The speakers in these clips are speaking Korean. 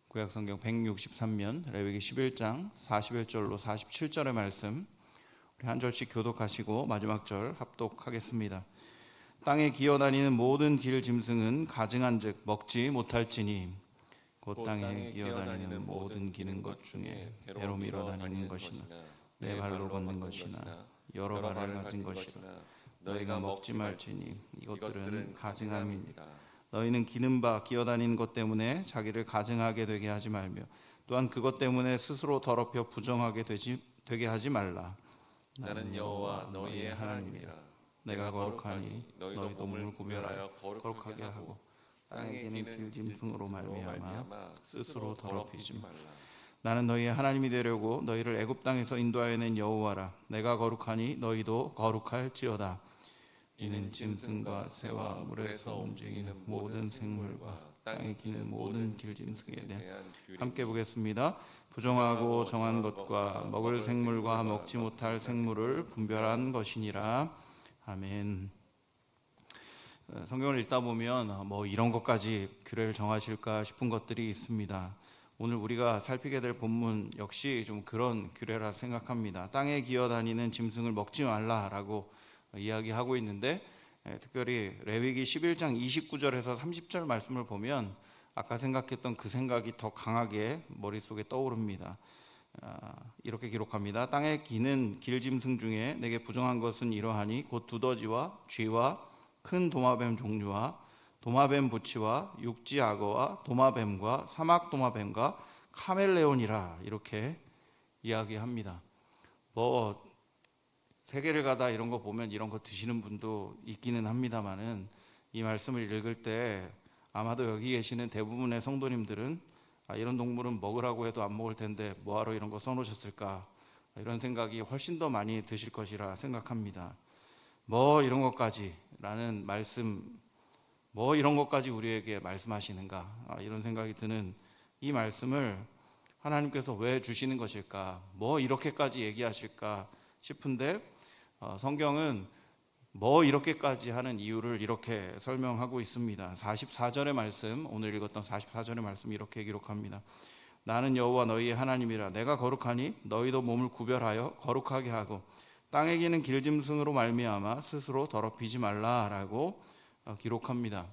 구약성경 163면 레위기 11장 41절로 47절의 말씀 우리 한 절씩 교독하시고 마지막 절 합독하겠습니다. 땅에 기어다니는 모든 길 짐승은 가증한즉 먹지 못할지니 곧 땅에 기어다니는 모든 기는 것 중에 배로 밀어 다니는 것이나 내 발로 걷는 것이나 여러 발을 가진 것이라 너희가 먹지 말지니 이것들은 가증함이니라. 너희는 기는 바 기어다니는 것 때문에 자기를 가증하게 되게 하지 말며 또한 그것 때문에 스스로 더럽혀 부정하게 되게 하지 말라. 나는 여호와 너희의 하나님이라. 내가 거룩하니 너희도 몸을 구별하여 거룩하게 하고 땅에 기는 길 짐승으로 말미암아 스스로 더럽히지 말라. 나는 너희의 하나님이 되려고 너희를 애굽 땅에서 인도하여낸 여호와라. 내가 거룩하니 너희도 거룩할지어다. 이는 짐승과 새와 물에서 움직이는 모든 생물과 땅에 기는 모든 길짐승에 대한 함께 보겠습니다. 부정하고 정한 것과 먹을 생물과 먹지 못할 생물을 분별한 것이니라. 아멘. 성경을 읽다 보면 뭐 이런 것까지 규례를 정하실까 싶은 것들이 있습니다. 오늘 우리가 살피게 될 본문 역시 좀 그런 규례라 생각합니다. 땅에 기어다니는 짐승을 먹지 말라라고 이야기하고 있는데 특별히 레위기 11장 29절에서 30절 말씀을 보면 아까 생각했던 그 생각이 더 강하게 머릿속에 떠오릅니다. 이렇게 기록합니다. 땅에 기는 길짐승 중에 내게 부정한 것은 이러하니 곧 두더지와 쥐와 큰 도마뱀 종류와 도마뱀 부치와 육지 악어와 도마뱀과 사막 도마뱀과 카멜레온이라 이렇게 이야기합니다. 세계를 가다 이런 거 보면 이런 거 드시는 분도 있기는 합니다만은 이 말씀을 읽을 때 아마도 여기 계시는 대부분의 성도님들은 이런 동물은 먹으라고 해도 안 먹을 텐데 뭐하러 이런 거 써놓으셨을까 이런 생각이 훨씬 더 많이 드실 것이라 생각합니다. 뭐 이런 것까지 라는 말씀, 뭐 이런 것까지 우리에게 말씀하시는가 이런 생각이 드는 이 말씀을 하나님께서 왜 주시는 것일까, 뭐 이렇게까지 얘기하실까 싶은데 성경은 뭐 이렇게까지 하는 이유를 이렇게 설명하고 있습니다. 44절의 말씀, 오늘 읽었던 44절의 말씀 이렇게 기록합니다. 나는 여호와 너희의 하나님이라. 내가 거룩하니 너희도 몸을 구별하여 거룩하게 하고 땅에 기는 길짐승으로 말미암아 스스로 더럽히지 말라라고 기록합니다.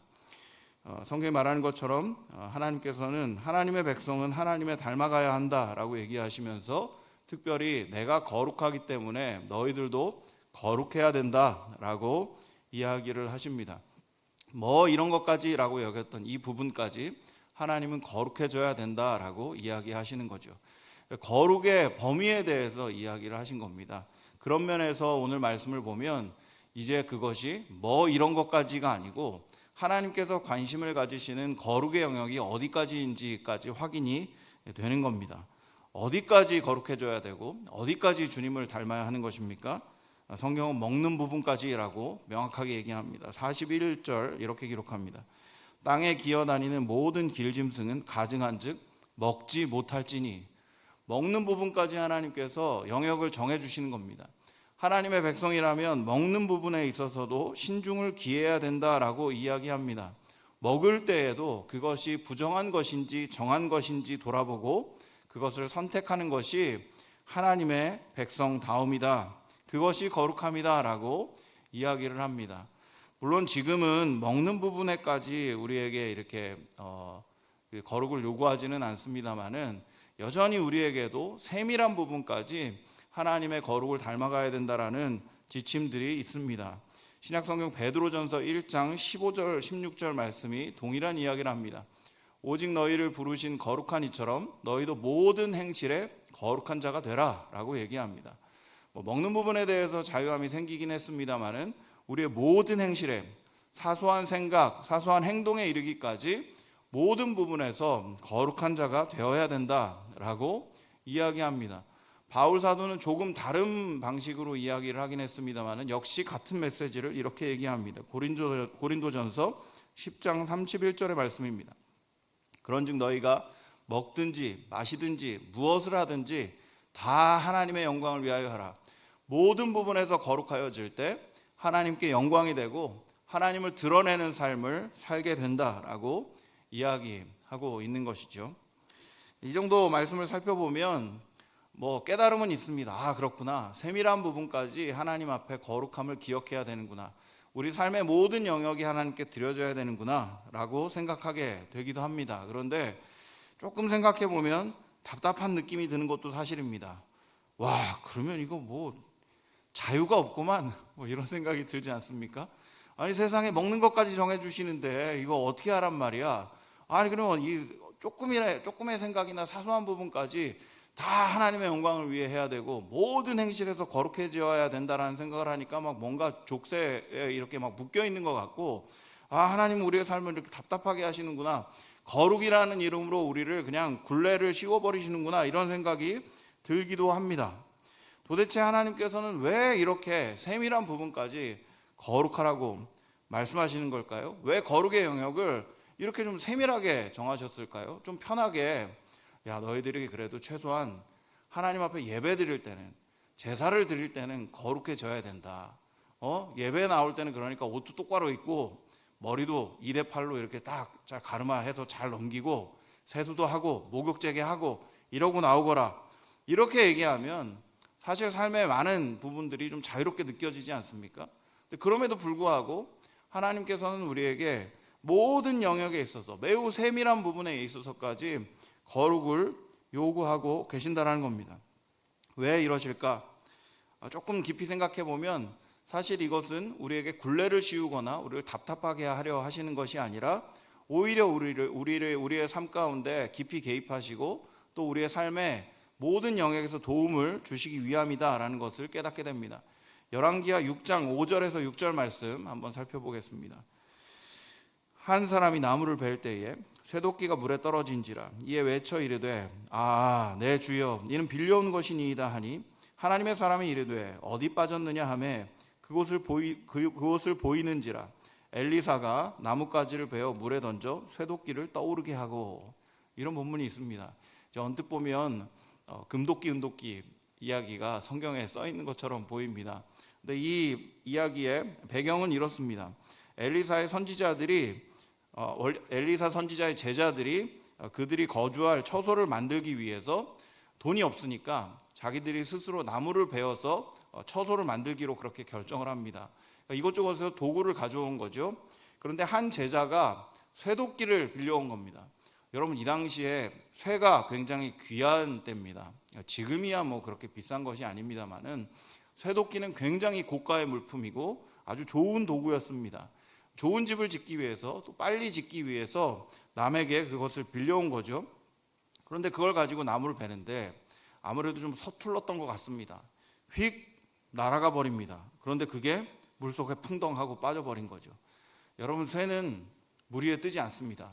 성경에 말하는 것처럼 하나님께서는 하나님의 백성은 하나님의 닮아가야 한다라고 얘기하시면서 특별히 내가 거룩하기 때문에 너희들도 거룩해야 된다라고 이야기를 하십니다. 뭐 이런 것까지라고 여겼던 이 부분까지 하나님은 거룩해져야 된다라고 이야기하시는 거죠. 거룩의 범위에 대해서 이야기를 하신 겁니다. 그런 면에서 오늘 말씀을 보면 이제 그것이 뭐 이런 것까지가 아니고 하나님께서 관심을 가지시는 거룩의 영역이 어디까지인지까지 확인이 되는 겁니다. 어디까지 거룩해져야 되고 어디까지 주님을 닮아야 하는 것입니까? 성경은 먹는 부분까지라고 명확하게 얘기합니다. 41절 이렇게 기록합니다. 땅에 기어다니는 모든 길짐승은 가증한즉 먹지 못할지니. 먹는 부분까지 하나님께서 영역을 정해주시는 겁니다. 하나님의 백성이라면 먹는 부분에 있어서도 신중을 기해야 된다라고 이야기합니다. 먹을 때에도 그것이 부정한 것인지 정한 것인지 돌아보고 그것을 선택하는 것이 하나님의 백성다움이다, 그것이 거룩함이다 라고 이야기를 합니다. 물론 지금은 먹는 부분에까지 우리에게 이렇게 거룩을 요구하지는 않습니다만은 여전히 우리에게도 세밀한 부분까지 하나님의 거룩을 닮아가야 된다라는 지침들이 있습니다. 신약성경 베드로전서 1장 15절 16절 말씀이 동일한 이야기를 합니다. 오직 너희를 부르신 거룩한 이처럼 너희도 모든 행실에 거룩한 자가 되라 라고 얘기합니다. 먹는 부분에 대해서 자유함이 생기긴 했습니다만은 우리의 모든 행실에, 사소한 생각, 사소한 행동에 이르기까지 모든 부분에서 거룩한 자가 되어야 된다라고 이야기합니다. 바울 사도는 조금 다른 방식으로 이야기를 하긴 했습니다만은 역시 같은 메시지를 이렇게 얘기합니다. 고린도전서 10장 31절의 말씀입니다. 그런즉 너희가 먹든지 마시든지 무엇을 하든지 다 하나님의 영광을 위하여 하라. 모든 부분에서 거룩하여질 때 하나님께 영광이 되고 하나님을 드러내는 삶을 살게 된다라고 이야기하고 있는 것이죠. 이 정도 말씀을 살펴보면 뭐 깨달음은 있습니다. 아, 그렇구나. 세밀한 부분까지 하나님 앞에 거룩함을 기억해야 되는구나. 우리 삶의 모든 영역이 하나님께 드려져야 되는구나 라고 생각하게 되기도 합니다. 그런데 조금 생각해 보면 답답한 느낌이 드는 것도 사실입니다. 와, 그러면 이거 뭐 자유가 없구만, 뭐 이런 생각이 들지 않습니까? 아니, 세상에 먹는 것까지 정해주시는데 이거 어떻게 하란 말이야? 아니, 그러면 이 조금의 생각이나 사소한 부분까지 다 하나님의 영광을 위해 해야 되고 모든 행실에서 거룩해져야 된다라는 생각을 하니까 막 뭔가 족쇄에 이렇게 막 묶여 있는 것 같고, 아, 하나님 우리의 삶을 이렇게 답답하게 하시는구나, 거룩이라는 이름으로 우리를 그냥 굴레를 씌워버리시는구나, 이런 생각이 들기도 합니다. 도대체 하나님께서는 왜 이렇게 세밀한 부분까지 거룩하라고 말씀하시는 걸까요? 왜 거룩의 영역을 이렇게 좀 세밀하게 정하셨을까요? 좀 편하게, 야, 너희들이 그래도 최소한 하나님 앞에 예배 드릴 때는, 제사를 드릴 때는 거룩해져야 된다. 예배 나올 때는 그러니까 옷도 똑바로 입고 머리도 2대8로 이렇게 딱 잘 가르마해서 잘 넘기고 세수도 하고 목욕제게 하고 이러고 나오거라. 이렇게 얘기하면 사실 삶의 많은 부분들이 좀 자유롭게 느껴지지 않습니까? 근데 그럼에도 불구하고 하나님께서는 우리에게 모든 영역에 있어서 매우 세밀한 부분에 있어서까지 거룩을 요구하고 계신다는 겁니다. 왜 이러실까? 조금 깊이 생각해 보면 사실 이것은 우리에게 굴레를 씌우거나 우리를 답답하게 하려 하시는 것이 아니라 오히려 우리의 삶 가운데 깊이 개입하시고 또 우리의 삶의 모든 영역에서 도움을 주시기 위함이다라는 것을 깨닫게 됩니다. 열왕기하 6장 5절에서 6절 말씀 한번 살펴보겠습니다. 한 사람이 나무를 벨 때에 쇠도끼가 물에 떨어진지라 이에 외쳐 이르되 내 주여 이는 빌려온 것이니이다 하니 하나님의 사람이 이르되 어디 빠졌느냐 하매 그곳을 보이는지라 엘리사가 나뭇가지를 베어 물에 던져 쇠도끼를 떠오르게 하고, 이런 본문이 있습니다. 언뜻 보면 금도끼 은도끼 이야기가 성경에 써 있는 것처럼 보입니다. 근데 이 이야기의 배경은 이렇습니다. 엘리사 선지자의 제자들이 그들이 거주할 처소를 만들기 위해서 돈이 없으니까 자기들이 스스로 나무를 베어서 처소를 만들기로 그렇게 결정을 합니다. 이것저것에서 도구를 가져온 거죠. 그런데 한 제자가 쇠도끼를 빌려온 겁니다. 여러분, 이 당시에 쇠가 굉장히 귀한 때입니다. 지금이야 뭐 그렇게 비싼 것이 아닙니다만은 쇠도끼는 굉장히 고가의 물품이고 아주 좋은 도구였습니다. 좋은 집을 짓기 위해서 또 빨리 짓기 위해서 남에게 그것을 빌려온 거죠. 그런데 그걸 가지고 나무를 베는데 아무래도 좀 서툴렀던 것 같습니다. 휙 날아가 버립니다. 그런데 그게 물속에 풍덩하고 빠져버린 거죠. 여러분, 쇠는 물 위에 뜨지 않습니다.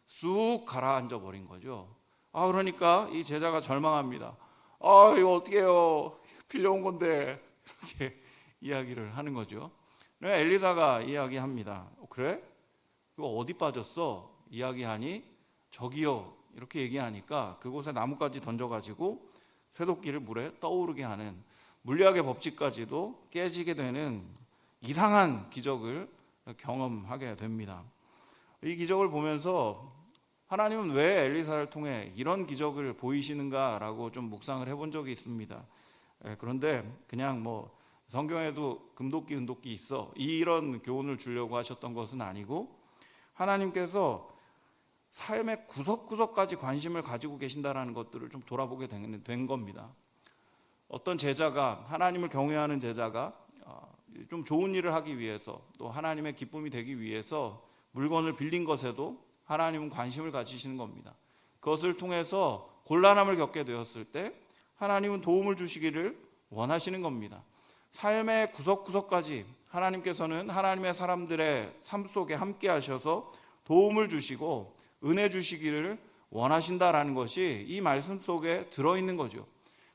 쑥 가라앉아 버린 거죠. 그러니까 이 제자가 절망합니다. 이거 어떻게 해요? 빌려온 건데. 이렇게 이야기를 하는 거죠. 엘리사가 이야기합니다. 그래? 이거 어디 빠졌어? 이야기하니 저기요. 이렇게 얘기하니까 그곳에 나뭇가지 던져가지고 쇠도끼를 물에 떠오르게 하는, 물리학의 법칙까지도 깨지게 되는 이상한 기적을 경험하게 됩니다. 이 기적을 보면서 하나님은 왜 엘리사를 통해 이런 기적을 보이시는가라고 좀 묵상을 해본 적이 있습니다. 그런데 그냥 뭐 성경에도 금도끼 은도끼 있어 이런 교훈을 주려고 하셨던 것은 아니고 하나님께서 삶의 구석구석까지 관심을 가지고 계신다라는 것들을 좀 돌아보게 된 겁니다. 어떤 제자가, 하나님을 경외하는 제자가 좀 좋은 일을 하기 위해서 또 하나님의 기쁨이 되기 위해서 물건을 빌린 것에도 하나님은 관심을 가지시는 겁니다. 그것을 통해서 곤란함을 겪게 되었을 때 하나님은 도움을 주시기를 원하시는 겁니다. 삶의 구석구석까지 하나님께서는 하나님의 사람들의 삶 속에 함께 하셔서 도움을 주시고 은혜 주시기를 원하신다라는 것이 이 말씀 속에 들어있는 거죠.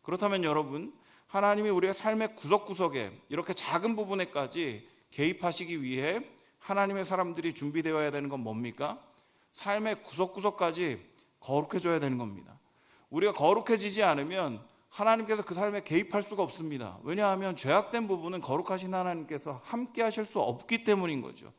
그렇다면 여러분, 하나님이 우리의 삶의 구석구석에 이렇게 작은 부분에까지 개입하시기 위해 하나님의 사람들이 준비되어야 되는 건 뭡니까? 삶의 구석구석까지 거룩해져야 되는 겁니다. 우리가 거룩해지지 않으면 하나님께서 그 삶에 개입할 수가 없습니다. 왜냐하면 죄악된 부분은 거룩하신 하나님께서 함께 하실 수 없기 때문인 거죠.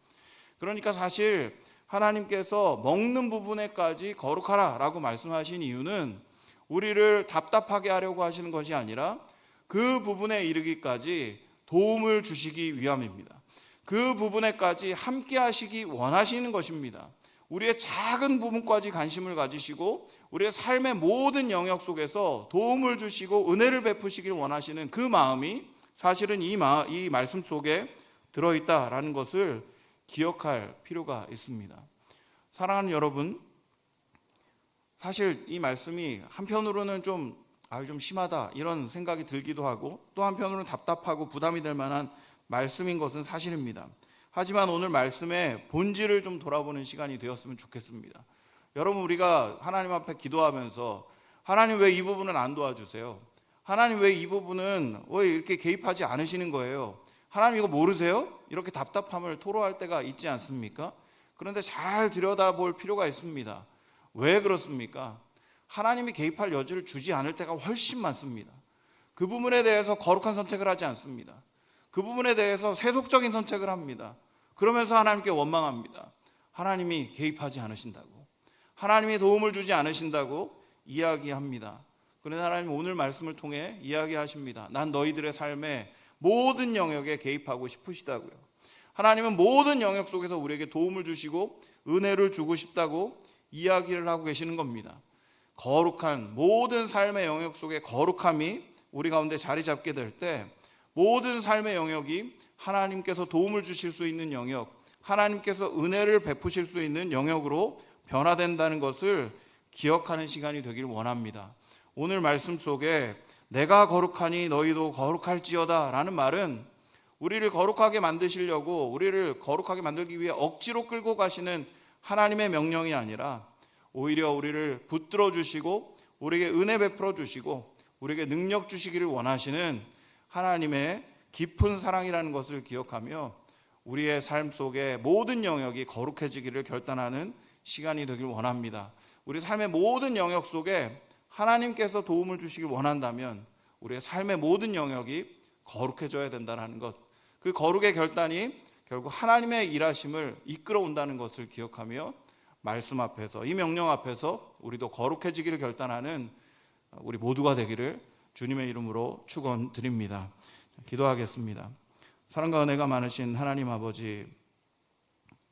그러니까 사실 하나님께서 먹는 부분에까지 거룩하라 라고 말씀하신 이유는 우리를 답답하게 하려고 하시는 것이 아니라 그 부분에 이르기까지 도움을 주시기 위함입니다. 그 부분에까지 함께 하시기 원하시는 것입니다. 우리의 작은 부분까지 관심을 가지시고 우리의 삶의 모든 영역 속에서 도움을 주시고 은혜를 베푸시길 원하시는 그 마음이 사실은 이 말씀 속에 들어있다라는 것을 기억할 필요가 있습니다. 사랑하는 여러분, 사실 이 말씀이 한편으로는 좀 심하다 이런 생각이 들기도 하고 또 한편으로는 답답하고 부담이 될 만한 말씀인 것은 사실입니다. 하지만 오늘 말씀의 본질을 좀 돌아보는 시간이 되었으면 좋겠습니다. 여러분, 우리가 하나님 앞에 기도하면서 하나님 왜 이 부분은 안 도와주세요? 하나님 왜 이 부분은 왜 이렇게 개입하지 않으시는 거예요? 하나님 이거 모르세요? 이렇게 답답함을 토로할 때가 있지 않습니까? 그런데 잘 들여다볼 필요가 있습니다. 왜 그렇습니까? 하나님이 개입할 여지를 주지 않을 때가 훨씬 많습니다. 그 부분에 대해서 거룩한 선택을 하지 않습니다. 그 부분에 대해서 세속적인 선택을 합니다. 그러면서 하나님께 원망합니다. 하나님이 개입하지 않으신다고, 하나님이 도움을 주지 않으신다고 이야기합니다. 그런데 하나님 오늘 말씀을 통해 이야기하십니다. 난 너희들의 삶의 모든 영역에 개입하고 싶으시다고요. 하나님은 모든 영역 속에서 우리에게 도움을 주시고 은혜를 주고 싶다고 이야기를 하고 계시는 겁니다. 거룩한 모든 삶의 영역 속에 거룩함이 우리 가운데 자리 잡게 될 때 모든 삶의 영역이 하나님께서 도움을 주실 수 있는 영역, 하나님께서 은혜를 베푸실 수 있는 영역으로 변화된다는 것을 기억하는 시간이 되길 원합니다. 오늘 말씀 속에 내가 거룩하니 너희도 거룩할지어다 라는 말은 우리를 거룩하게 만드시려고, 우리를 거룩하게 만들기 위해 억지로 끌고 가시는 하나님의 명령이 아니라 오히려 우리를 붙들어 주시고 우리에게 은혜 베풀어 주시고 우리에게 능력 주시기를 원하시는 하나님의 깊은 사랑이라는 것을 기억하며 우리의 삶 속에 모든 영역이 거룩해지기를 결단하는 시간이 되길 원합니다. 우리 삶의 모든 영역 속에 하나님께서 도움을 주시길 원한다면 우리의 삶의 모든 영역이 거룩해져야 된다는 것, 그 거룩의 결단이 결국 하나님의 일하심을 이끌어온다는 것을 기억하며 말씀 앞에서, 이 명령 앞에서 우리도 거룩해지기를 결단하는 우리 모두가 되기를 주님의 이름으로 축원드립니다. 기도하겠습니다. 사랑과 은혜가 많으신 하나님 아버지,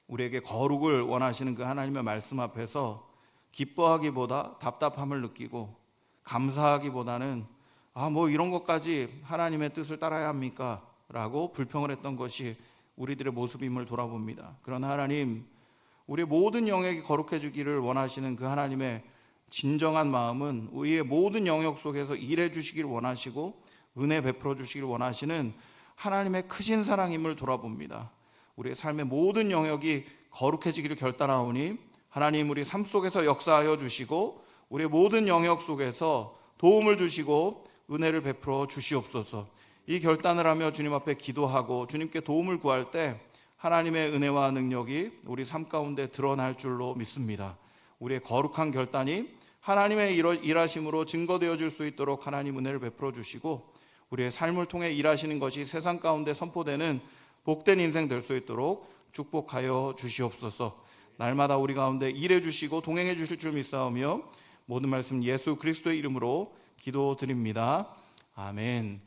우리에게 거룩을 원하시는 그 하나님의 말씀 앞에서 기뻐하기보다 답답함을 느끼고 감사하기보다는 이런 것까지 하나님의 뜻을 따라야 합니까? 라고 불평을 했던 것이 우리들의 모습임을 돌아봅니다. 그러나 하나님, 우리의 모든 영역이 거룩해지기를 원하시는 그 하나님의 진정한 마음은 우리의 모든 영역 속에서 일해 주시길 원하시고 은혜 베풀어 주시길 원하시는 하나님의 크신 사랑임을 돌아봅니다. 우리의 삶의 모든 영역이 거룩해지기를 결단하오니 하나님, 우리 삶 속에서 역사하여 주시고 우리의 모든 영역 속에서 도움을 주시고 은혜를 베풀어 주시옵소서. 이 결단을 하며 주님 앞에 기도하고 주님께 도움을 구할 때 하나님의 은혜와 능력이 우리 삶 가운데 드러날 줄로 믿습니다. 우리의 거룩한 결단이 하나님의 일하심으로 증거되어질 수 있도록 하나님 은혜를 베풀어 주시고 우리의 삶을 통해 일하시는 것이 세상 가운데 선포되는 복된 인생 될 수 있도록 축복하여 주시옵소서. 날마다 우리 가운데 일해 주시고 동행해 주실 줄 믿사오며 모든 말씀 예수 그리스도의 이름으로 기도드립니다. 아멘.